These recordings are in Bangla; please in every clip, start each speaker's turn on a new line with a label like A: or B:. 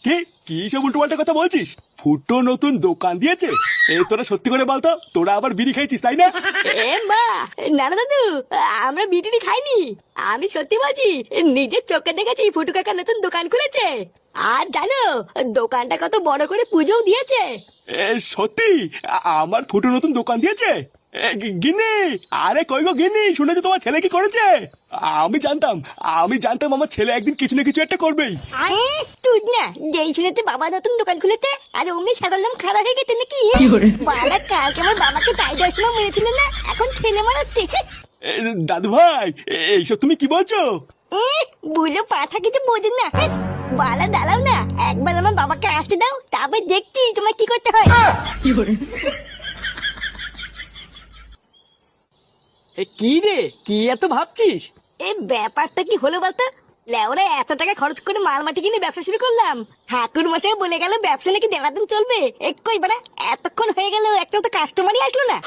A: কি কি সব উল্টোপাল্টা কথা বলছিস? ফুটো নতুন দোকান দিয়েছে? তোরা সত্যি করে বলতো, তোরা আবার বিড়ি খাইছিস তাই না?
B: এ মা, না না দাদু, আমরা বিটিনি খাইনি। আমি সত্যি বলছি, নিজের চোখে দেখেছি ফুটু কাকা নতুন দোকান খুলেছে। আর জানো, দোকানটা কত বড় করে পুজোও দিয়েছে।
A: সত্যি? আমার ফুটো নতুন দোকান দিয়েছে? গিন্নি, আরে কই গো গিন্নি, শুনেছো তোমার ছেলে কি করেছে? আমি জানতাম আমার ছেলে একদিন কিছু না কিছু একটা করবেই।
B: তুই না যেই শুনেতে বাবা নতুন দোকান খুলেছে আর অমনি সাদার নাম খারাপ হয়ে গেছে নাকি? বাবা কালকে আমার বাবাকে তাই দর্শন মেরেছিল না, এখন ছেলে মারাচ্ছে।
A: দাদু ভাই, এইসব তুমি কি বলছো?
B: বুঝো পাঠা কিছু বোঝেন না। বালা দাঁড়াও না, একবার আমার বাবাকে আসতে দাও, তারপর দেখছি তোমার কি করতে হয়।
C: কি রে, কি এত ভাবছিস?
B: এই ব্যাপারটা কি হলো বলতো? লেওরা এত টাকা খরচ করে মাল মাটি কিনে ব্যবসা শুরু করলাম, ঠাকুর মশাই বলে গেল ব্যবসা নাকি দেড়াদিন চলবে। কই বাড়া, এতক্ষণ হয়ে গেল একটা তো কাস্টমারই আসলো না।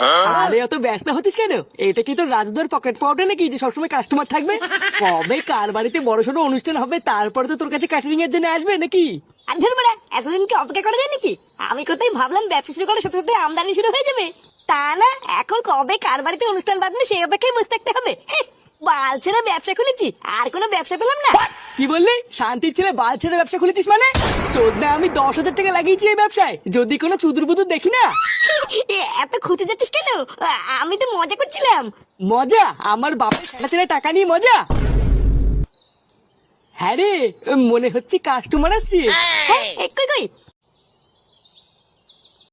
C: আরে অত ব্যস্ত হচ্ছিস কেন? এটা কি তোর রাজুদার পকেট পাউডার নাকি যে সবসময় কাস্টমার থাকবে? কবে কার বাড়িতে বড়সড় অনুষ্ঠান হবে তারপরে তো তোর কাছে ক্যাটারিং এর জন্য আসবে নাকি?
B: আর ধর বাড়া, এতদিন কি অপেক্ষা করা যায় নাকি? আমি কোথায় ভাবলাম ব্যবসা শুরু করার সাথে সাথে আমদানি শুরু হয়ে যাবে। তা না, এখন কবে কার বাড়িতে অনুষ্ঠান বাঁধবে সেই অপেক্ষায় বসে থাকতে হবে। বাল ছেড়ে ব্যবসা খুলেছি, আর কোনো ব্যবসা পেলাম না।
C: কি বললি? শান্তির ছেলে বাল ছেড়ে ব্যবসা খুলেছিস মানে? চোদ্দা আমি 10,000 টাকা লাগিয়েছি এই ব্যবসায়, যদি কোনো চুদুর বুদুর দেখি না।
B: এত খুঁজে যাচ্ছিস কেন? আমি তো মজা করছিলাম।
C: মজা? আমার বাপের সাড়ে ছেড়ে টাকা নিয়ে মজা? হ্যাঁ রে, মনে হচ্ছে কাস্টমার আসছে।
B: হ্যাঁ, কই কই